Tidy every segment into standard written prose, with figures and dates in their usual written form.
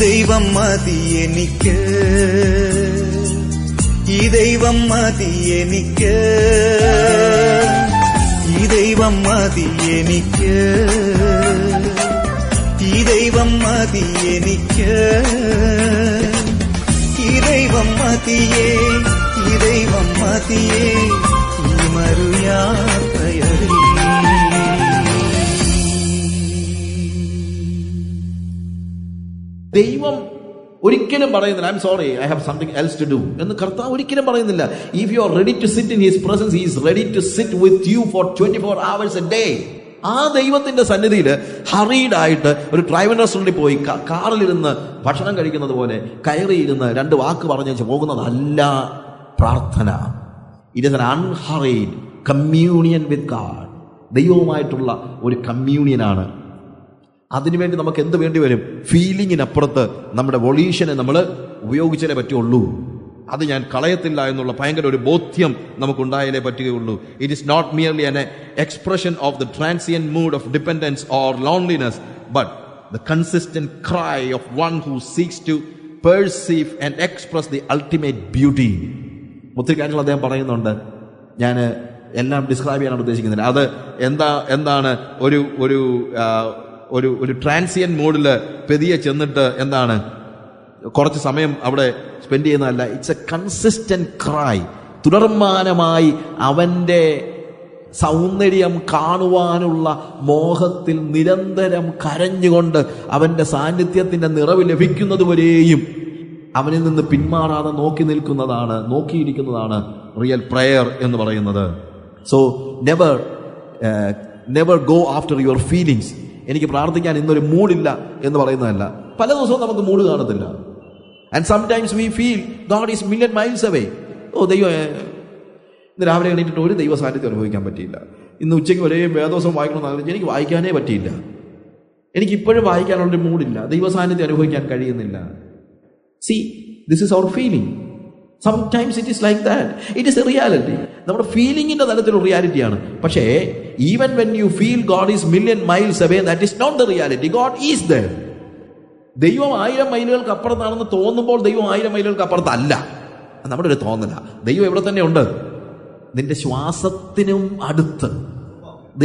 ദൈവം മതി എനിക്ക്, ഈ ദൈവം മതി എനിക്ക്, ഈ ദൈവം മതി എനിക്ക്, ഈ ദൈവം മതി എനിക്ക്, ഈ ദൈവം മതിയേ, ഈ ദൈവം മതിയേ ഈ മരുയാത്രയിൽ. ദൈവം ഒരിക്കലും പറയുന്നില്ല I am sorry I have something else to do എന്ന് കർത്താവ് ഒരിക്കലും പറയുന്നില്ല. If you are ready to sit in his presence, he is ready to sit with you for 24 hours a day. ആ ദൈവത്തിന്റെ സന്നിധിയിൽ ഹറീഡായിട്ട് ഒരു ഡ്രൈവിംഗ് റെസ്റ്റോറന്റിൽ പോയി കാറിലിരുന്ന് ഭക്ഷണം കഴിക്കുന്നത് പോലെ കയറിയിരുന്ന് 2 വാക്ക് പറഞ്ഞു പോകുന്നതല്ല പ്രാർത്ഥന. It is an unhurried communion with God. ദൈവവുമായിട്ടുള്ള ഒരു കമ്മ്യൂണിയനാണ്. അതിനുവേണ്ടി നമുക്ക് എന്ത് വേണ്ടി വരും? ഫീലിങ്ങിനപ്പുറത്ത് നമ്മുടെ വൊളീഷനെ നമ്മൾ ഉപയോഗിച്ചാലേ പറ്റുള്ളൂ. അത് ഞാൻ കളയത്തില്ല എന്നുള്ള ഭയങ്കര ഒരു ബോധ്യം നമുക്കുണ്ടായാലേ പറ്റുകയുള്ളൂ. It is not merely an expression of the transient mood of dependence or loneliness, but the consistent cry of one who seeks to perceive and express the ultimate beauty. ഒത്തിരി കാര്യങ്ങൾ അദ്ദേഹം പറയുന്നുണ്ട്. ഞാൻ എല്ലാം ഡിസ്ക്രൈബ് ചെയ്യാനാണ് ഉദ്ദേശിക്കുന്നില്ല. അത് എന്താണ് ഒരു ഒരു ഒരു ട്രാൻസിയന്റ് മോഡിൽ പെതിയെ ചെന്നിട്ട് എന്താണ് കുറച്ച് സമയം അവിടെ സ്പെൻഡ് ചെയ്യുന്നതല്ല. It's a consistent cry. തുടർമാനമായി അവന്റെ സൗന്ദര്യം കാണുവാനുള്ള മോഹത്തിൽ നിരന്തരം കരഞ്ഞുകൊണ്ട് അവന്റെ സാന്നിധ്യത്തിന്റെ നിറവ് ലഭിക്കുന്നതുവരെയും അവനിൽ നിന്ന് പിന്മാറാതെ നോക്കിയിരിക്കുന്നതാണ് റിയൽ പ്രയർ എന്ന് പറയുന്നത്. So never go after your feelings. എനിക്ക് പ്രാർത്ഥിക്കാൻ ഇന്നൊരു മൂഡില്ല എന്ന് പറയുന്നതല്ല. പല ദിവസവും നമുക്ക് മൂഡ് കാണത്തില്ല. And sometimes we feel God is million miles away. ദൈവം ഇന്ന് രാവിലെ എണീറ്റിട്ട് ഒരു ദൈവ സാന്നിധ്യം അനുഭവിക്കാൻ പറ്റിയില്ല. ഇന്ന് ഉച്ചയ്ക്ക് ഒരേ വേദോസം വായിക്കണമെന്ന് ആഗ്രഹിച്ചു, എനിക്ക് വായിക്കാനേ പറ്റിയില്ല. എനിക്കിപ്പോഴും വായിക്കാനുള്ളൊരു മൂഡില്ല. ദൈവ സാന്നിധ്യം അനുഭവിക്കാൻ കഴിയുന്നില്ല. See, this is our feeling. Sometimes it is like that. It is a reality. നമ്മുടെ ഫീലിംഗിന്റെ തലത്തിലുള്ള റിയാലിറ്റിയാണ്. പക്ഷേ even when you feel God is million miles away, that is not the reality. God is there. ദൈവം 1000 മൈലുകൾക്ക് അപ്പുറത്താണെന്ന് തോന്നുമ്പോൾ ദൈവം 1000 മൈലുകൾക്ക് അപ്പുറത്തല്ല. നമ്മുടെ ഒരു തോന്നല. ദൈവം എവിടെ തന്നെ ഉണ്ട്? നിന്റെ ശ്വാസത്തിനും അടുത്ത്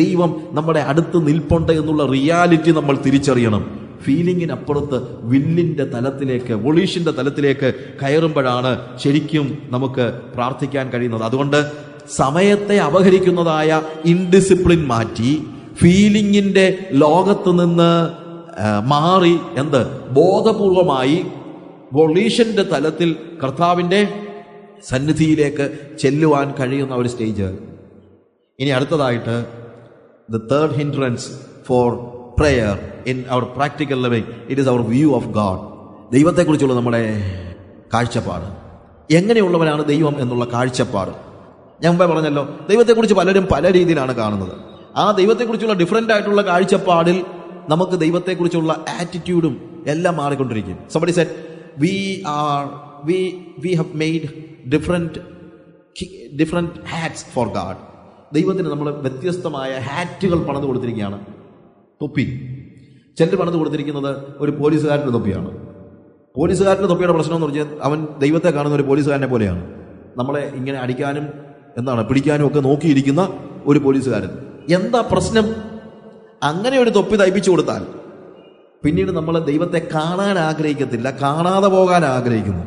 ദൈവം നമ്മുടെ അടുത്ത് നിൽപ്പുണ്ട് എന്നുള്ള റിയാലിറ്റി നമ്മൾ തിരിച്ചറിയണം. ഫീലിങ്ങിനപ്പുറത്ത് വില്ലിന്റെ തലത്തിലേക്ക്, വൊളീഷിന്റെ തലത്തിലേക്ക് കയറുമ്പോഴാണ് ശരിക്കും നമുക്ക് പ്രാർത്ഥിക്കാൻ കഴിയുന്നത്. അതുകൊണ്ട് സമയത്തെ അപഹരിക്കുന്നതായ ഇൻഡിസിപ്ലിൻ മാറ്റി ഫീലിങ്ങിന്റെ ലോകത്ത് നിന്ന് മാറി ബോധപൂർവമായി വൊളീഷിന്റെ തലത്തിൽ കർത്താവിന്റെ സന്നിധിയിലേക്ക് ചെല്ലുവാൻ കഴിയുന്ന ഒരു സ്റ്റേജ്. ഇനി അടുത്തതായിട്ട് the third hindrance for prayer in our practical living, it is our view of God. ദൈവത്തെക്കുറിച്ചുള്ള നമ്മുടെ കാഴ്ചപ്പാട്. എങ്ങനെയുള്ളവനാണ് ദൈവം എന്നുള്ള കാഴ്ചപ്പാട്. ഞാൻ മുമ്പേ പറഞ്ഞല്ലോ, ദൈവത്തെക്കുറിച്ച് പലരും പല രീതിയിലാണ് കാണുന്നത്. ആ ദൈവത്തെക്കുറിച്ചുള്ള ഡിഫറൻ്റ് ആയിട്ടുള്ള കാഴ്ചപ്പാടിൽ നമുക്ക് ദൈവത്തെക്കുറിച്ചുള്ള ആറ്റിറ്റ്യൂഡും എല്ലാം മാറിക്കൊണ്ടിരിക്കും. somebody said we have made different hats for God. ദൈവത്തിന് നമ്മൾ വ്യത്യസ്തമായ ഹാറ്റുകൾ പണിത് കൊടുത്തിരിക്കുകയാണ്. തൊപ്പി ചിലർ പണിത് കൊടുത്തിരിക്കുന്നത് ഒരു പോലീസുകാരൻ്റെ തൊപ്പിയാണ്. പോലീസുകാരൻ്റെ തൊപ്പിയുടെ പ്രശ്നം എന്ന് പറഞ്ഞാൽ അവൻ ദൈവത്തെ കാണുന്ന ഒരു പോലീസുകാരനെ പോലെയാണ്. നമ്മളെ ഇങ്ങനെ അടിക്കാനും പിടിക്കാനും ഒക്കെ നോക്കിയിരിക്കുന്ന ഒരു പോലീസുകാരൻ. എന്താ പ്രശ്നം? അങ്ങനെ ഒരു തൊപ്പി തയ്പ്പിച്ചു കൊടുത്താൽ പിന്നീട് നമ്മൾ ദൈവത്തെ കാണാൻ ആഗ്രഹിക്കത്തില്ല, കാണാതെ പോകാൻ ആഗ്രഹിക്കുന്നു.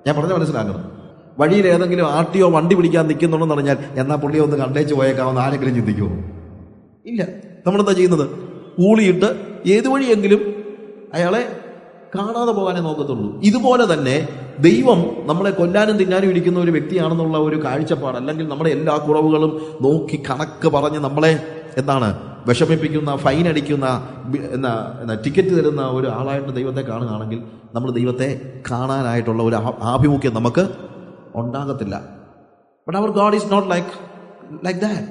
ഞാൻ പറഞ്ഞ മനസ്സിലാക്കണം. വഴിയിൽ ഏതെങ്കിലും ആർട്ടിയോ വണ്ടി പിടിക്കാൻ നിൽക്കുന്നുണ്ടെന്ന് പറഞ്ഞാൽ എന്നാ പുള്ളിയെ ഒന്ന് കണ്ടേച്ച് പോയേക്കാമെന്ന് ആരെങ്കിലും ചിന്തിക്കുമോ? ഇല്ല. നമ്മളെന്താ ചെയ്യുന്നത്? ഊളിയിട്ട് ഏത് വഴിയെങ്കിലും അയാളെ കാണാതെ പോകാനേ നോക്കത്തുള്ളൂ. ഇതുപോലെ തന്നെ ദൈവം നമ്മളെ കൊല്ലാനും തിന്നാനും ഇരിക്കുന്ന ഒരു വ്യക്തിയാണെന്നുള്ള ഒരു കാഴ്ചപ്പാട്, അല്ലെങ്കിൽ നമ്മുടെ എല്ലാ കുറവുകളും നോക്കി കണക്ക് പറഞ്ഞ് നമ്മളെ വിഷമിപ്പിക്കുന്ന, ഫൈൻ അടിക്കുന്ന, ടിക്കറ്റ് തരുന്ന ഒരു ആളായിട്ട് ദൈവത്തെ കാണുകയാണെങ്കിൽ നമ്മൾ ദൈവത്തെ കാണാനായിട്ടുള്ള ഒരു ആഭിമുഖ്യം നമുക്ക് ഉണ്ടാകത്തില്ല. But our God is not like that.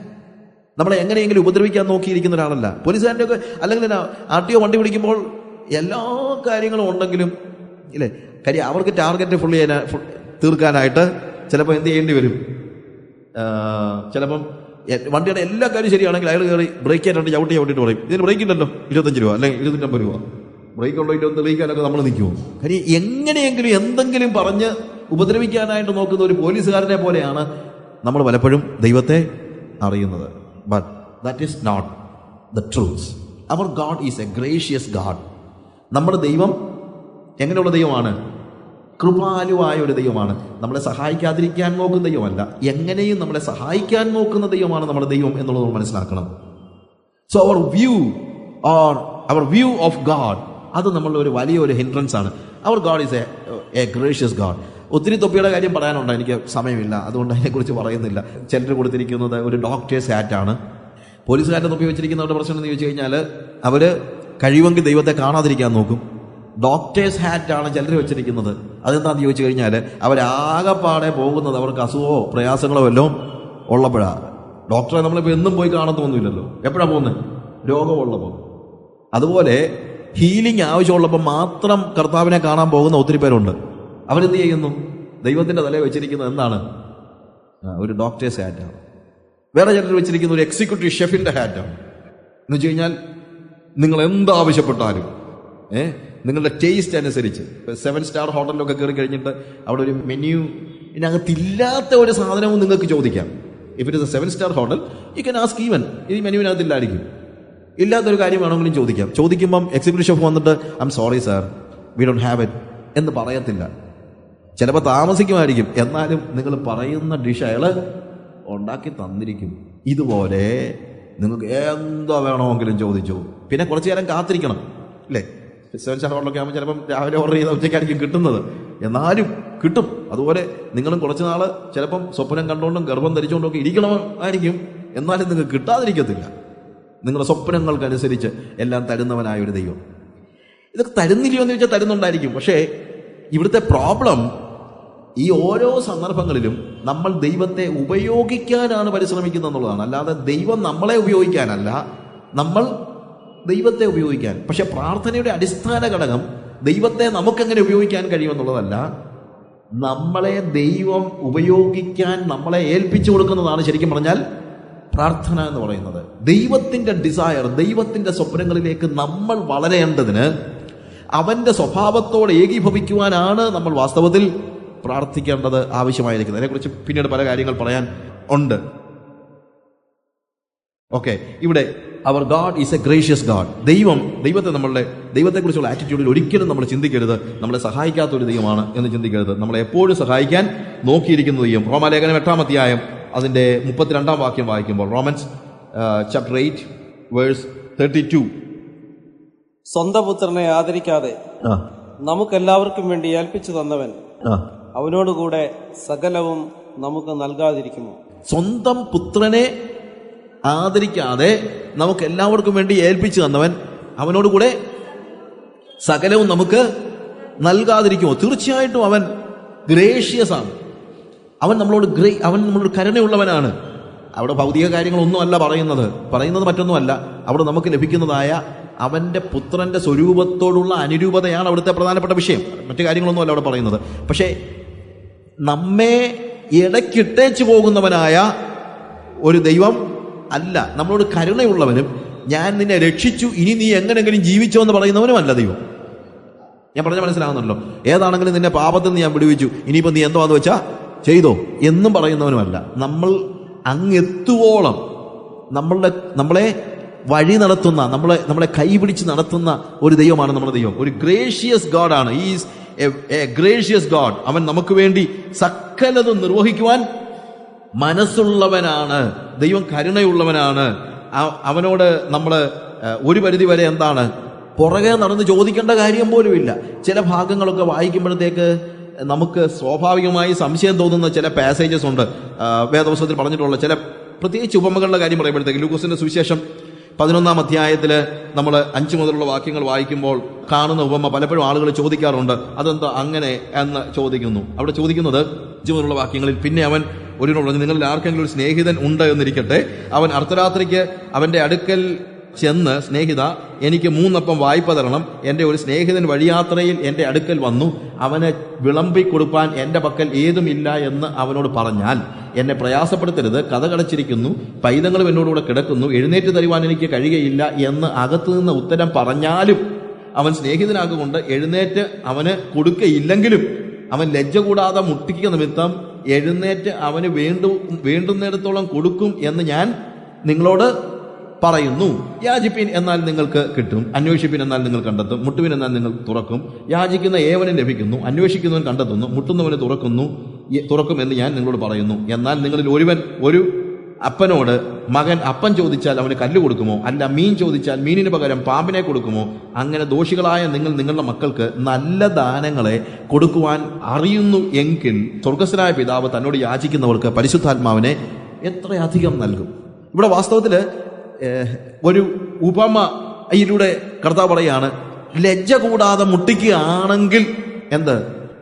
നമ്മളെ എങ്ങനെയെങ്കിലും ഉപദ്രവിക്കാൻ നോക്കിയിരിക്കുന്ന ഒരാളല്ല. പോലീസുകാരൻ്റെ ഒക്കെ അല്ലെങ്കിൽ ആർട്ടിയോ വണ്ടി പിടിക്കുമ്പോൾ എല്ലാ കാര്യങ്ങളും ഉണ്ടെങ്കിലും ഇല്ലേ, കാര്യം അവർക്ക് ടാർഗറ്റ് തീർക്കാനായിട്ട് ചിലപ്പോൾ എന്ത് ചെയ്യേണ്ടി വരും? ചിലപ്പം വണ്ടിയുടെ എല്ലാ കാര്യം ശരിയാണെങ്കിൽ അയാൾ കയറി ബ്രേക്ക് ചെയ്യാനായിട്ട് ചവിട്ടിയിട്ട് പറയും, ഇതിന് ബ്രേക്ക് ഇല്ലല്ലോ, 25 രൂപ അല്ലെങ്കിൽ 250 രൂപ. ബ്രേക്ക് ഉണ്ടോ ഇല്ലോ തെളിയിക്കാനൊക്കെ നമ്മൾ നിൽക്കുമോ? കാര്യം എങ്ങനെയെങ്കിലും എന്തെങ്കിലും പറഞ്ഞ് ഉപദ്രവിക്കാനായിട്ട് നോക്കുന്ന ഒരു പോലീസുകാരനെ പോലെയാണ് നമ്മൾ പലപ്പോഴും ദൈവത്തെ അറിയുന്നത്. But that is not the truth. Our God is a gracious God. നമ്മുടെ ദൈവം എങ്ങനെയുള്ള ദൈവമാണ്? കൃപാലുവായ ഒരു ദൈവമാണ്. നമ്മളെ സഹായിക്കാതിരിക്കാൻ നോക്കുന്ന ദൈവമല്ല, എങ്ങനെയും നമ്മളെ സഹായിക്കാൻ നോക്കുന്ന ദൈവമാണ് നമ്മുടെ ദൈവം എന്നുള്ളത് നമ്മൾ മനസ്സിലാക്കണം. So our view of God, അത് നമ്മളുടെ ഒരു വലിയൊരു ഹിൻഡ്രൻസ് ആണ്. Our God is a gracious God. ഒത്തിരി തൊപ്പിയുടെ കാര്യം പറയാനുണ്ട്, എനിക്ക് സമയമില്ല, അതുകൊണ്ട് അതിനെക്കുറിച്ച് പറയുന്നില്ല. ചിലർ കൊടുത്തിരിക്കുന്നത് ഒരു ഡോക്ടേഴ്സ് ഹാറ്റാണ്. പോലീസുകാരുടെ തൊപ്പി വെച്ചിരിക്കുന്നവരുടെ പ്രശ്നം എന്ന് ചോദിച്ചു കഴിഞ്ഞാൽ അവർ കഴിവെങ്കിൽ ദൈവത്തെ കാണാതിരിക്കാൻ നോക്കും. ഡോക്ടേഴ്സ് ഹാറ്റാണ് ചിലർ വെച്ചിരിക്കുന്നത്. അതെന്താണെന്ന് ചോദിച്ചു കഴിഞ്ഞാൽ അവരാകെപ്പാടെ പോകുന്നത് അവർക്ക് അസുഖമോ പ്രയാസങ്ങളോ വല്ലതും ഉള്ളപ്പോഴാണ്. ഡോക്ടറെ നമ്മളിപ്പോൾ എന്നും പോയി കാണത്തൊന്നുമില്ലല്ലോ. എപ്പോഴാണ് പോകുന്നത്? രോഗമുള്ളപ്പോൾ. അതുപോലെ ഹീലിംഗ് ആവശ്യമുള്ളപ്പോൾ മാത്രം കർത്താവിനെ കാണാൻ പോകുന്ന ഒത്തിരി പേരുണ്ട്. അവരെന്ത് ചെയ്യുന്നു? ദൈവത്തിൻ്റെ തലയിൽ വെച്ചിരിക്കുന്നത് എന്താണ്? ഒരു ഡോക്ടേഴ്സ് ഹാറ്റാണ്. വേറെ ചിലർ വെച്ചിരിക്കുന്ന ഒരു എക്സിക്യൂട്ടീവ് ഷെഫിൻ്റെ ഹാറ്റാണ്. എന്ന് വെച്ച് കഴിഞ്ഞാൽ നിങ്ങൾ എന്താവശ്യപ്പെട്ടാലും നിങ്ങളുടെ ടേസ്റ്റ് അനുസരിച്ച് 7 സ്റ്റാർ ഹോട്ടലിലൊക്കെ കയറി കഴിഞ്ഞിട്ട് അവിടെ ഒരു മെനു ഇതിനകത്തില്ലാത്ത ഒരു സാധനവും നിങ്ങൾക്ക് ചോദിക്കാം. If it is A 7 star hotel you can ask even ഈ മെനുവിനകത്തില്ലായിരിക്കും. ഇല്ലാത്തൊരു കാര്യം വേണമെങ്കിലും ചോദിക്കാം. ചോദിക്കുമ്പം എക്സിക്യൂട്ടീവ് ഷെഫ് വന്നിട്ട് I am sorry sir we don't have it എന്ന് പറയത്തില്ല. ചിലപ്പോൾ താമസിക്കുമായിരിക്കും, എന്നാലും നിങ്ങൾ പറയുന്ന ഡിഷ് അയാൾ ഉണ്ടാക്കി തന്നിരിക്കും. ഇതുപോലെ നിങ്ങൾക്ക് എന്തോ വേണമെങ്കിലും ചോദിച്ചു. പിന്നെ കുറച്ച് നേരം കാത്തിരിക്കണം അല്ലേ? 7 സ്റ്റാർ ഹോട്ടലൊക്കെ ആകുമ്പോൾ ചിലപ്പം രാവിലെ ഓർഡർ ചെയ്ത ഉച്ചയ്ക്കായിരിക്കും കിട്ടുന്നത്, എന്നാലും കിട്ടും. അതുപോലെ നിങ്ങളും കുറച്ച് നാൾ ചിലപ്പം സ്വപ്നം കണ്ടുകൊണ്ടും ഗർഭം ധരിച്ചുകൊണ്ടും ഒക്കെ ഇരിക്കണമായിരിക്കും, എന്നാലും നിങ്ങൾക്ക് കിട്ടാതിരിക്കത്തില്ല. നിങ്ങളുടെ സ്വപ്നങ്ങൾക്കനുസരിച്ച് എല്ലാം തരുന്നവനായ ഒരു ദൈവം. ഇതൊക്കെ തരുന്നില്ലയോ എന്ന് ചോദിച്ചാൽ തരുന്നുണ്ടായിരിക്കും. പക്ഷേ ഇവിടുത്തെ പ്രോബ്ലം ഈ ഓരോ സന്ദർഭങ്ങളിലും നമ്മൾ ദൈവത്തെ ഉപയോഗിക്കാനാണ് പരിശ്രമിക്കുന്നത് എന്നുള്ളതാണ്. അല്ലാതെ ദൈവം നമ്മളെ ഉപയോഗിക്കാനല്ല, നമ്മൾ ദൈവത്തെ ഉപയോഗിക്കാൻ. പക്ഷെ പ്രാർത്ഥനയുടെ അടിസ്ഥാന ഘടകം ദൈവത്തെ നമുക്കെങ്ങനെ ഉപയോഗിക്കാൻ കഴിയുമെന്നുള്ളതല്ല, നമ്മളെ ദൈവം ഉപയോഗിക്കാൻ നമ്മളെ ഏൽപ്പിച്ചു കൊടുക്കുന്നതാണ് ശരിക്കും പറഞ്ഞാൽ പ്രാർത്ഥന എന്ന് പറയുന്നത്. ദൈവത്തിൻ്റെ ഡിസയർ, ദൈവത്തിൻ്റെ സ്വപ്നങ്ങളിലേക്ക് നമ്മൾ വളരേണ്ടതിന് അവൻ്റെ സ്വഭാവത്തോട് ഏകീഭവിക്കുവാനാണ് നമ്മൾ വാസ്തവത്തിൽ പ്രാർത്ഥിക്കേണ്ടത് ആവശ്യമായിരിക്കുന്നത്. അതിനെക്കുറിച്ച് പിന്നീട് പല കാര്യങ്ങൾ പറയാൻ ഉണ്ട്. ഓക്കെ, ഇവിടെ our God is a gracious God. ദൈവത്തെക്കുറിച്ചുള്ള ആറ്റിറ്റ്യൂഡിൽ ഒരിക്കലും നമ്മൾ ചിന്തിക്കരുത് നമ്മളെ സഹായിക്കാത്ത ഒരു ദൈവമാണ് എന്ന് ചിന്തിക്കരുത്. നമ്മളെ എപ്പോഴും സഹായിക്കാൻ നോക്കിയിരിക്കുന്ന ദൈവം. റോമാലേഖനം 8-ാം അധ്യായം അതിൻ്റെ 32-ാം വാക്യം വായിക്കുമ്പോൾ, റോമൻസ് ചാപ്റ്റർ 8 വേഴ്സ് 32, സ്വന്തം പുത്രനെ ആദരിക്കാതെ നമുക്കെല്ലാവർക്കും വേണ്ടി ഏൽപ്പിച്ചു തന്നവൻ അവനോടുകൂടെ സകലവും നമുക്ക് നൽകാതിരിക്കുമോ? സ്വന്തം പുത്രനെ ആദരിക്കാതെ നമുക്ക് എല്ലാവർക്കും വേണ്ടി ഏൽപ്പിച്ചു തന്നവൻ അവനോടുകൂടെ സകലവും നമുക്ക് നൽകാതിരിക്കുമോ? തീർച്ചയായിട്ടും അവൻ ഗ്രേഷ്യസ് ആണ്. അവൻ നമ്മളോട് കരുണയുള്ളവനാണ്. അവിടെ ഭൗതിക കാര്യങ്ങളൊന്നും അല്ല പറയുന്നത് മറ്റൊന്നുമല്ല. അവിടെ നമുക്ക് ലഭിക്കുന്നതായ അവൻ്റെ പുത്രൻ്റെ സ്വരൂപത്തോടുള്ള അനുരൂപതയാണ് അവിടുത്തെ പ്രധാനപ്പെട്ട വിഷയം. മറ്റു കാര്യങ്ങളൊന്നും അല്ല അവിടെ പറയുന്നത്. പക്ഷേ നമ്മെ ഇടയ്ക്കിട്ടേച്ചു പോകുന്നവനായ ഒരു ദൈവം അല്ല. നമ്മളോട് കരുണയുള്ളവനും ഞാൻ നിന്നെ രക്ഷിച്ചു ഇനി നീ എങ്ങനെങ്കിലും ജീവിച്ചോ എന്ന് പറയുന്നവനും അല്ല ദൈവം. ഞാൻ പറഞ്ഞ മനസ്സിലാകുന്നുണ്ടല്ലോ? ഏതാണെങ്കിലും നിന്നെ പാപത്തിൽ നിന്ന് ഞാൻ വിടുവിച്ചു, ഇനിയിപ്പോൾ നീ എന്തോന്ന് വെച്ചാൽ ചെയ്തോ എന്നും പറയുന്നവനുമല്ല. നമ്മൾ അങ്ങെത്തുവോളം നമ്മളെ വഴി നടത്തുന്ന, നമ്മളെ കൈപിടിച്ച് നടത്തുന്ന ഒരു ദൈവമാണ് നമ്മുടെ ദൈവം. ഒരു ഗ്രേഷ്യസ് ഗാഡാണ്. Is a gracious God. അവൻ നമുക്ക് വേണ്ടി സകലതും നിർവഹിക്കുവാൻ മനസ്സുള്ളവനാണ്. ദൈവം കരുണയുള്ളവനാണ്. അവനോട് നമ്മൾ ഒരു പരിധി വരെ എന്താണ് പുറകെ നടന്ന് ചോദിക്കേണ്ട കാര്യം പോലുമില്ല. ചില ഭാഗങ്ങളൊക്കെ വായിക്കുമ്പോഴത്തേക്ക് നമുക്ക് സ്വാഭാവികമായി സംശയം തോന്നുന്ന ചില പാസേജസ് ഉണ്ട്. വേദപുസ്തകത്തിൽ പറഞ്ഞിട്ടുള്ള ചില പ്രത്യേകിച്ച് ഉപമകളുടെ കാര്യം പറയുമ്പോഴത്തേക്ക് ലൂക്കോസിന്റെ സുവിശേഷം 11-ാം അധ്യായത്തിൽ നമ്മൾ 5 മുതലുള്ള വാക്യങ്ങൾ വായിക്കുമ്പോൾ കാണുന്ന ഉപമ പലപ്പോഴും ആളുകൾ ചോദിക്കാറുണ്ട്, അതെന്താ അങ്ങനെ എന്ന് ചോദിക്കുന്നു. അവിടെ ചോദിക്കുന്നത് 5 മുതലുള്ള വാക്യങ്ങളിൽ, പിന്നെ അവൻ ഒരുവനോട് പറഞ്ഞു, നിങ്ങളിൽ ആർക്കെങ്കിലും ഒരു സ്നേഹിതൻ ഉണ്ട് എന്നിരിക്കട്ടെ, അവൻ അർദ്ധരാത്രിക്ക് അവൻ്റെ അടുക്കൽ ചെന്ന്, സ്നേഹിത എനിക്ക് 3 അപ്പം വായ്പ തരണം, എൻ്റെ ഒരു സ്നേഹിതൻ വഴിയാത്രയിൽ എൻ്റെ അടുക്കൽ വന്നു, അവന് വിളമ്പിക്കൊടുപ്പാൻ എൻ്റെ പക്കൽ ഏതുമില്ല എന്ന് അവനോട് പറഞ്ഞാൽ, എന്നെ പ്രയാസപ്പെടുത്തരുത്, കതകടച്ചിരിക്കുന്നു, പൈതങ്ങളും എന്നോടുകൂടെ കിടക്കുന്നു, എഴുന്നേറ്റ് തരുവാൻ എനിക്ക് കഴിയുകയില്ല എന്ന് അകത്തു നിന്ന് ഉത്തരം പറഞ്ഞാലും അവൻ സ്നേഹിതനാകൊണ്ട് എഴുന്നേറ്റ് അവന് കൊടുക്കയില്ലെങ്കിലും അവൻ ലജ്ജ കൂടാതെ മുട്ടിക്കുക നിമിത്തം എഴുന്നേറ്റ് അവന് വേണ്ടുന്നിടത്തോളം കൊടുക്കും എന്ന് ഞാൻ നിങ്ങളോട് പറയുന്നു. യാചിപ്പിൻ എന്നാൽ നിങ്ങൾക്ക് കിട്ടും, അന്വേഷിപ്പിൻ എന്നാൽ നിങ്ങൾ കണ്ടെത്തും, മുട്ടുവിൻ എന്നാൽ നിങ്ങൾ തുറക്കും. യാചിക്കുന്ന ഏവനും ലഭിക്കുന്നു, അന്വേഷിക്കുന്നവൻ കണ്ടെത്തുന്നു, മുട്ടുന്നവന് തുറക്കും എന്ന് ഞാൻ നിങ്ങളോട് പറയുന്നു. എന്നാൽ നിങ്ങളിൽ ഒരു അപ്പനോട് മകൻ അപ്പം ചോദിച്ചാൽ അവന് കല്ല് കൊടുക്കുമോ? അല്ല, മീൻ ചോദിച്ചാൽ മീനിന് പകരം പാമ്പിനെ കൊടുക്കുമോ? അങ്ങനെ ദോഷികളായ നിങ്ങൾ നിങ്ങളുടെ മക്കൾക്ക് നല്ല ദാനങ്ങളെ കൊടുക്കുവാൻ അറിയുന്നു എങ്കിൽ സ്വർഗ്ഗസ്ഥനായ പിതാവ് തന്നോട് യാചിക്കുന്നവർക്ക് പരിശുദ്ധാത്മാവിനെ എത്രയധികം നൽകും. ഇവിടെ വാസ്തവത്തില് ഒരു ഉപമയിലൂടെ കർത്താവ് പറയാണ്, ലജ്ജ കൂടാതെ മുട്ടിക്കുകയാണെങ്കിൽ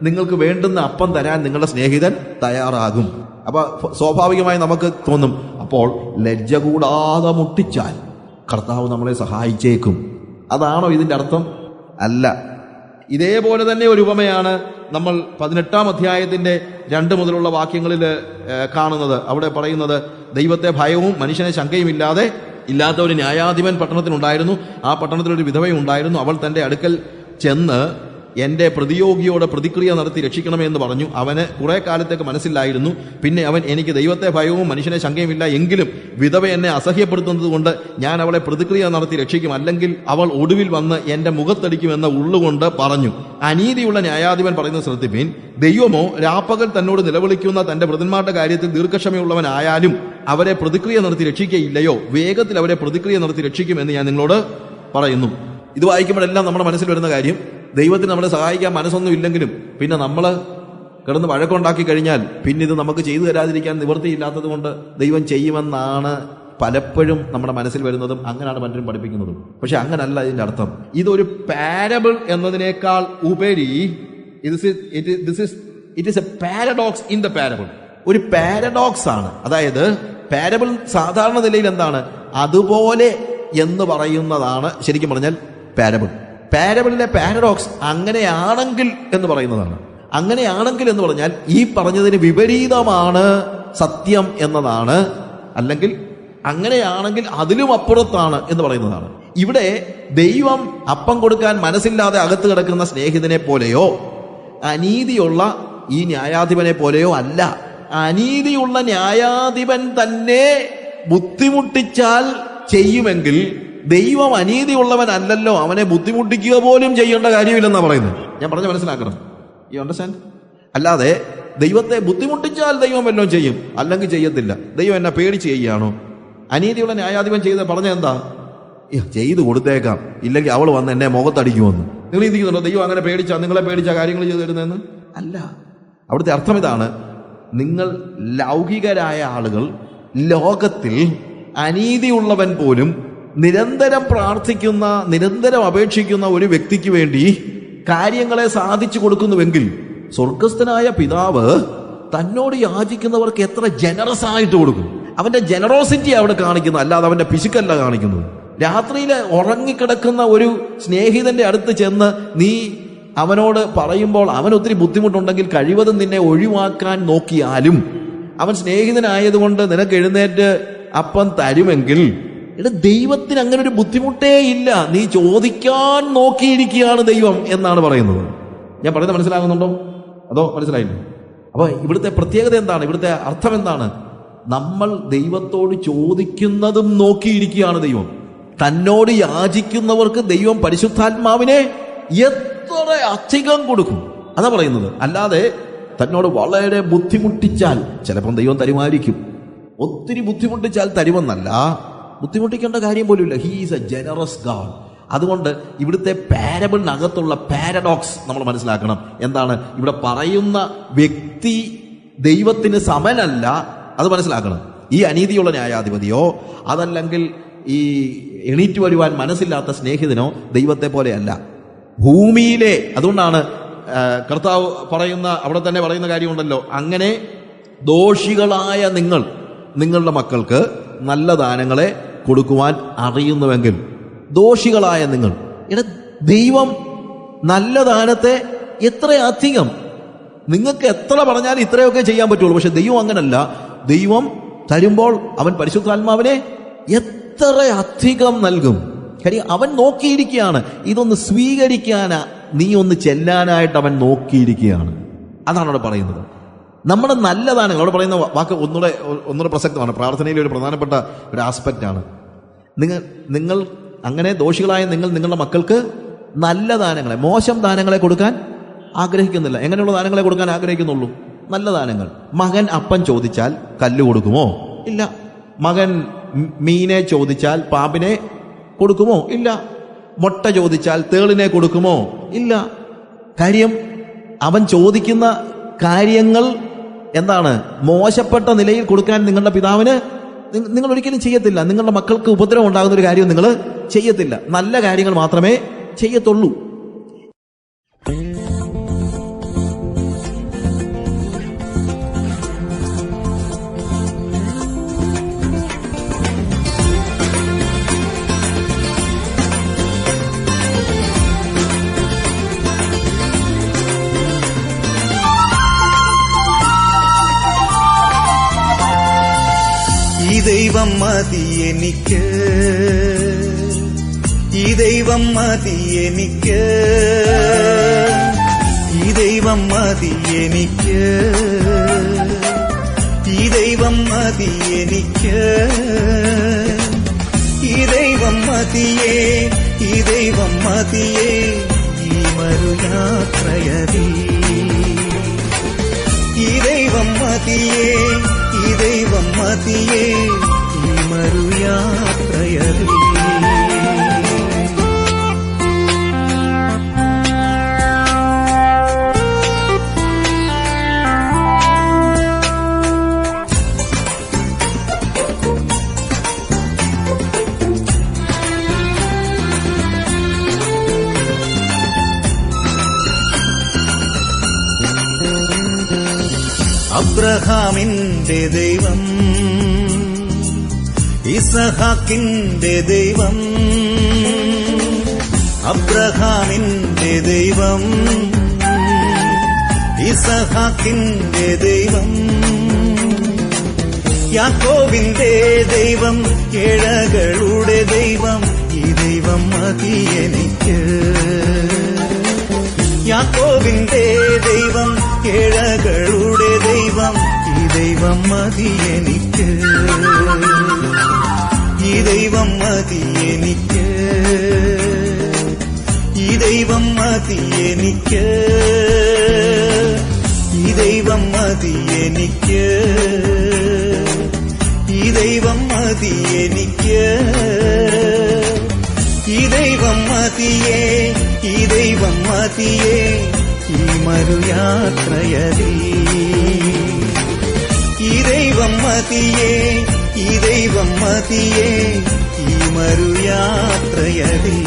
നിങ്ങൾക്ക് വേണ്ടുന്ന അപ്പം തരാൻ നിങ്ങളുടെ സ്നേഹിതൻ തയ്യാറാകും. അപ്പൊ സ്വാഭാവികമായി നമുക്ക് തോന്നും, അപ്പോൾ ലജ്ജ കൂടാതെ മുട്ടിച്ചാൽ കർത്താവ് നമ്മളെ സഹായിച്ചേക്കും. അതാണോ ഇതിന്റെ അർത്ഥം? അല്ല. ഇതേപോലെ തന്നെ ഒരു ഉപമയാണ് നമ്മൾ 18-ാം അധ്യായത്തിന്റെ 2 മുതലുള്ള വാക്യങ്ങളിൽ കാണുന്നത്. അവിടെ പറയുന്നത്, ദൈവത്തെ ഭയവും മനുഷ്യനെ ശങ്കയും ഇല്ലാത്ത ഒരു ന്യായാധിപൻ പട്ടണത്തിനുണ്ടായിരുന്നു. ആ പട്ടണത്തിൽ ഒരു വിധവയും ഉണ്ടായിരുന്നു. അവൾ തന്റെ അടുക്കൽ ചെന്ന് എന്റെ പ്രതിയോഗിയോട് പ്രതിക്രിയ നടത്തി രക്ഷിക്കണമെന്ന് പറഞ്ഞു. അവന് കുറെ കാലത്തേക്ക് മനസ്സിലായിരുന്നു. പിന്നെ അവൻ, എനിക്ക് ദൈവത്തെ ഭയവും മനുഷ്യനെ ശങ്കയുമില്ല, എങ്കിലും വിധവ എന്നെ അസഹ്യപ്പെടുത്തുന്നത് കൊണ്ട് ഞാൻ അവളെ പ്രതിക്രിയ നടത്തി രക്ഷിക്കും, അല്ലെങ്കിൽ അവൾ ഒടുവിൽ വന്ന് എന്റെ മുഖത്തടിക്കുമെന്ന് ഉള്ളുകൊണ്ട് പറഞ്ഞു. അനീതിയുള്ള ന്യായാധിപൻ പറയുന്നത് ശ്രദ്ധിപ്പീൻ. ദൈവമോ രാപ്പകൽ തന്നോട് നിലവിളിക്കുന്ന തന്റെ വൃതന്മാരുടെ കാര്യത്തിൽ ദീർഘക്ഷമയുള്ളവനായാലും അവരെ പ്രതിക്രിയ നടത്തി രക്ഷിക്കയില്ലയോ? വേഗത്തിൽ അവരെ പ്രതിക്രിയ നടത്തി രക്ഷിക്കും എന്ന് ഞാൻ നിങ്ങളോട് പറയുന്നു. ഇത് വായിക്കുമ്പോഴെല്ലാം നമ്മുടെ മനസ്സിൽ വരുന്ന കാര്യം, ദൈവത്തിന് നമ്മളെ സഹായിക്കാൻ മനസ്സൊന്നും ഇല്ലെങ്കിലും പിന്നെ നമ്മൾ കിടന്ന് വഴക്കുണ്ടാക്കി കഴിഞ്ഞാൽ പിന്നെ ഇത് നമുക്ക് ചെയ്തു തരാതിരിക്കാൻ നിവൃത്തിയില്ലാത്തത് കൊണ്ട് ദൈവം ചെയ്യുമെന്നാണ് പലപ്പോഴും നമ്മുടെ മനസ്സിൽ വരുന്നതും അങ്ങനെയാണ് പലരും പഠിപ്പിക്കുന്നതും. പക്ഷെ അങ്ങനല്ല ഇതിന്റെ അർത്ഥം. ഇതൊരു പാരബിൾ എന്നതിനേക്കാൾ ഉപരി it is A paradox in the parable. ഒരു പാരഡോക്സ് ആണ്. അതായത് പാരബിൾ സാധാരണ നിലയിൽ എന്താണ്? അതുപോലെ എന്ന് പറയുന്നതാണ് ശരിക്കും പറഞ്ഞാൽ പാരബിൾ. പാരബിളിലെ പാരഡോക്സ് അങ്ങനെയാണെങ്കിൽ എന്ന് പറയുന്നതാണ്. അങ്ങനെയാണെങ്കിൽ എന്ന് പറഞ്ഞാൽ ഈ പറഞ്ഞതിന് വിപരീതമാണ് സത്യം എന്നതാണ്. അല്ലെങ്കിൽ അങ്ങനെയാണെങ്കിൽ അതിലും അപ്പുറത്താണ് എന്ന് പറയുന്നതാണ്. ഇവിടെ ദൈവം അപ്പം കൊടുക്കാൻ മനസ്സില്ലാതെ അകത്ത് കിടക്കുന്ന സ്നേഹിതനെ പോലെയോ അനീതിയുള്ള ഈ ന്യായാധിപനെ പോലെയോ അല്ല. അനീതിയുള്ള ന്യായാധിപൻ തന്നെ ബുദ്ധിമുട്ടിച്ചാൽ ചെയ്യുമെങ്കിൽ ദൈവം അനീതിയുള്ളവനല്ലല്ലോ, അവനെ ബുദ്ധിമുട്ടിക്കുക പോലും ചെയ്യേണ്ട കാര്യമില്ലെന്നാണ് പറയുന്നത്. ഞാൻ പറഞ്ഞ മനസ്സിലാക്കണം. You understand? അല്ലാതെ ദൈവത്തെ ബുദ്ധിമുട്ടിച്ചാൽ ദൈവം വല്ലതും ചെയ്യും, അല്ലെങ്കിൽ ചെയ്യത്തില്ല. ദൈവം എന്നെ പേടിച്ച് ചെയ്യുകയാണോ? അനീതിയുള്ള ന്യായാധിപൻ പറഞ്ഞ എന്താ? ചെയ്തു കൊടുത്തേക്കാം, ഇല്ലെങ്കിൽ അവൾ വന്ന് എന്നെ മുഖത്തടിക്കുമെന്ന്. നിങ്ങൾ ചിന്തിക്കുന്നുണ്ടോ നിങ്ങളെ പേടിച്ചാ കാര്യങ്ങൾ ചെയ്തു തരുന്നതെന്ന്? അല്ല. അവിടുത്തെ അർത്ഥം ഇതാണ്, നിങ്ങൾ ലൗകികരായ ആളുകൾ ലോകത്തിൽ അനീതിയുള്ളവൻ പോലും നിരന്തരം പ്രാർത്ഥിക്കുന്ന, നിരന്തരം അപേക്ഷിക്കുന്ന ഒരു വ്യക്തിക്ക് വേണ്ടി കാര്യങ്ങളെ സാധിച്ചു കൊടുക്കുന്നുവെങ്കിൽ സ്വർഗസ്ഥനായ പിതാവ് തന്നോട് യാചിക്കുന്നവർക്ക് എത്ര ജനറസ് ആയിട്ട് കൊടുക്കും. അവന്റെ ജനറോസിറ്റി അവിടെ കാണിക്കുന്നു, അല്ലാതെ അവന്റെ പിശുക്കല്ല കാണിക്കുന്നത്. രാത്രിയിൽ ഉറങ്ങിക്കിടക്കുന്ന ഒരു സ്നേഹിതന്റെ അടുത്ത് ചെന്ന് നീ അവനോട് പറയുമ്പോൾ അവൻ ഒത്തിരി ബുദ്ധിമുട്ടുണ്ടെങ്കിൽ കഴിവതും നിന്നെ ഒഴിവാക്കാൻ നോക്കിയാലും അവൻ സ്നേഹിതനായതുകൊണ്ട് നിനക്ക് എഴുന്നേറ്റ് അപ്പം തരുമെങ്കിൽ, ദൈവത്തിന് അങ്ങനെ ഒരു ബുദ്ധിമുട്ടേ ഇല്ല. നീ ചോദിക്കാൻ നോക്കിയിരിക്കുകയാണ് ദൈവം എന്നാണ് പറയുന്നത്. ഞാൻ പറയുന്നത് മനസ്സിലാകുന്നുണ്ടോ? അതോ മനസ്സിലായില്ല? അപ്പൊ ഇവിടുത്തെ പ്രത്യേകത എന്താണ്? ഇവിടുത്തെ അർത്ഥം എന്താണ്? നമ്മൾ ദൈവത്തോട് ചോദിക്കുന്നതും നോക്കിയിരിക്കുകയാണ് ദൈവം. തന്നോട് യാചിക്കുന്നവർക്ക് ദൈവം പരിശുദ്ധാത്മാവിനെ എത്ര അധികം കൊടുക്കും അതാ പറയുന്നത്. അല്ലാതെ തന്നോട് വളരെ ബുദ്ധിമുട്ടിച്ചാൽ ചിലപ്പം ദൈവം തരുമായിരിക്കും. ഒത്തിരി ബുദ്ധിമുട്ടിച്ചാൽ തരുമെന്നല്ല, ബുദ്ധിമുട്ടിക്കേണ്ട കാര്യം പോലുമില്ല. He is A generous God. അതുകൊണ്ട് ഇവിടുത്തെ പാരബിളിനകത്തുള്ള പാരഡോക്സ് നമ്മൾ മനസ്സിലാക്കണം. എന്താണ് ഇവിടെ പറയുന്ന വ്യക്തി ദൈവത്തിന് സമനല്ല, അത് മനസ്സിലാക്കണം. ഈ അനീതിയുള്ള ന്യായാധിപതിയോ അതല്ലെങ്കിൽ ഈ എണീറ്റ് വരുവാൻ മനസ്സില്ലാത്ത സ്നേഹിതനോ ദൈവത്തെ പോലെയല്ല. ഭൂമിയിലെ, അതുകൊണ്ടാണ് കർത്താവ് പറയുന്ന, അവിടെ തന്നെ പറയുന്ന കാര്യമുണ്ടല്ലോ, അങ്ങനെ ദോഷികളായ നിങ്ങളുടെ മക്കൾക്ക് നല്ല ദാനങ്ങളെ കൊടുക്കുവാൻ അറിയുന്നുവെങ്കിൽ, ദോഷികളായ നിങ്ങൾ, ദൈവം നല്ല ദാനത്തെ എത്രയധികം, നിങ്ങൾക്ക് എത്ര പറഞ്ഞാൽ ഇത്രയൊക്കെ ചെയ്യാൻ പറ്റുള്ളൂ. പക്ഷെ ദൈവം അങ്ങനല്ല. ദൈവം തരുമ്പോൾ അവൻ പരിശുദ്ധാത്മാവിനെ എത്ര അധികം നൽകും. കാര്യം അവൻ നോക്കിയിരിക്കുകയാണ്, ഇതൊന്ന് സ്വീകരിക്കാനാ, നീ ഒന്ന് ചെല്ലാനായിട്ട് അവൻ നോക്കിയിരിക്കുകയാണ്. അതാണ് അവിടെ പറയുന്നത്. നമ്മുടെ നല്ല ദാനങ്ങൾ, അവിടെ പറയുന്ന വാക്ക് ഒന്നുകൂടെ പ്രസക്തമാണ്. പ്രാർത്ഥനയിലെ ഒരു പ്രധാനപ്പെട്ട ഒരു ആസ്പെക്റ്റാണ്. നിങ്ങൾ അങ്ങനെ ദോഷികളായ നിങ്ങളുടെ മക്കൾക്ക് നല്ല ദാനങ്ങളെ, മോശം ദാനങ്ങളെ കൊടുക്കാൻ ആഗ്രഹിക്കുന്നില്ല. എങ്ങനെയുള്ള ദാനങ്ങളെ കൊടുക്കാൻ ആഗ്രഹിക്കുന്നുള്ളൂ? നല്ല ദാനങ്ങൾ. മകൻ അപ്പം ചോദിച്ചാൽ കല്ല് കൊടുക്കുമോ? ഇല്ല. മകൻ മീനെ ചോദിച്ചാൽ പാമ്പിനെ കൊടുക്കുമോ? ഇല്ല. മുട്ട ചോദിച്ചാൽ തേളിനെ കൊടുക്കുമോ? ഇല്ല. കാര്യം അവൻ ചോദിക്കുന്ന കാര്യങ്ങൾ എന്താണ്? മോശപ്പെട്ട നിലയിൽ കൊടുക്കാൻ നിങ്ങളുടെ പിതാവിന് നിങ്ങൾ ഒരിക്കലും ചെയ്യത്തില്ല. നിങ്ങളുടെ മക്കൾക്ക് ഉപദ്രവം ഉണ്ടാകുന്ന ഒരു കാര്യം നിങ്ങൾ ചെയ്യത്തില്ല. നല്ല കാര്യങ്ങൾ മാത്രമേ ചെയ്യത്തുള്ളൂ. ഈ ദൈവം മതി എനിക്ക്, ഈ ദൈവം മതി എനിക്ക്, ഈ ദൈവം മതി എനിക്ക്, ഈ ദൈവം മതി എനിക്ക്, ഈ ദൈവം മതിയേ, ഈ ദൈവം മതിയേ ഈ മരുയാത്രയതി, ഈ ദൈവം മതിയേ, ഈ ദൈവം മതിയേ ഈ മരുയാത്രയതി. അബ്രഹാമിന്റെ ദൈവം, ഇസഹാക്കിന്റെ ദൈവം, അബ്രഹാമിന്റെ ദൈവം, ഇസഹാക്കിന്റെ ദൈവം, യാക്കോബിന്റെ ദൈവം, ഏഴകളുടെ ദൈവം, ഈ ദൈവം മതി എനിക്ക്. യാക്കോബിന്റെ ദൈവം, ഏഴകളുടെ ദൈവം, ഈ ദൈവം മതി എനിക്ക്, ഈ ദൈവം മതി എനിക്ക്, ഈ ദൈവം മതി എനിക്ക്, ഈ ദൈവം മതി എനിക്ക്, ഈ ദൈവം മതി എനിക്ക്, ഈ ദൈവം മതിയേ, ഈ ദൈവം മതിയേ ഈ മരുയാത്രയതി, ഈ ദൈവം മതിയേ, ഈ ദൈവം മതിയേ ഈ മരുയാത്രയതി.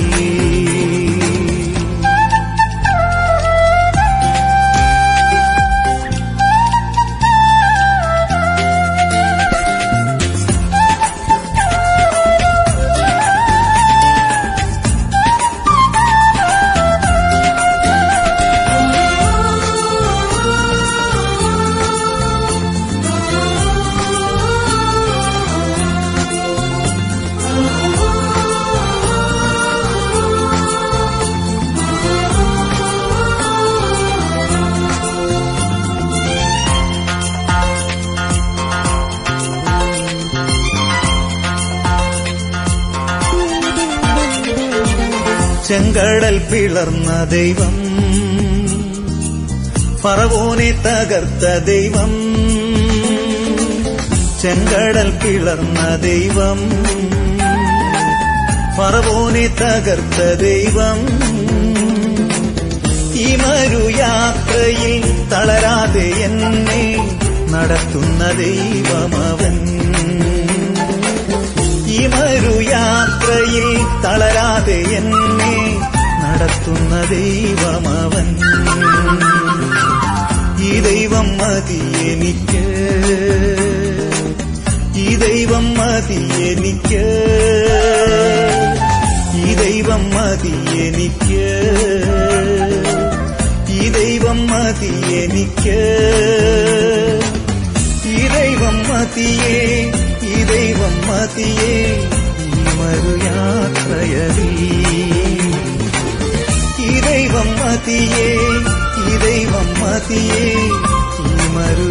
ചെങ്കടൽ പിളർന്ന ദൈവം, ഫറവോനെ തകർത്ത ദൈവം, ചെങ്കടൽ പിളർന്ന ദൈവം, ഫറവോനെ തകർത്ത ദൈവം, ഈ മരുയാത്രയിൽ തളരാതെ എന്നെ നടത്തുന്ന ദൈവമവൻ, ഈ മരുയാത്രയിൽ തളരാതെ എന്നെ നടത്തുന്ന ദൈവമവൻ, ഈ ദൈവം മതി എനിക്ക്, ഈ ദൈവം മതി എനിക്ക്, ഈ ദൈവം മതി എനിക്ക്, ഈ ദൈവം മതി എനിക്ക്, ഈ ദൈവം മതിയേ, ഈ ദൈവം മതിയേ ഈ മരുയാത്രയ இரவில் ഈ ദൈവം മതിയേ ഈ ദൈവം മതിയേ ഈ മരു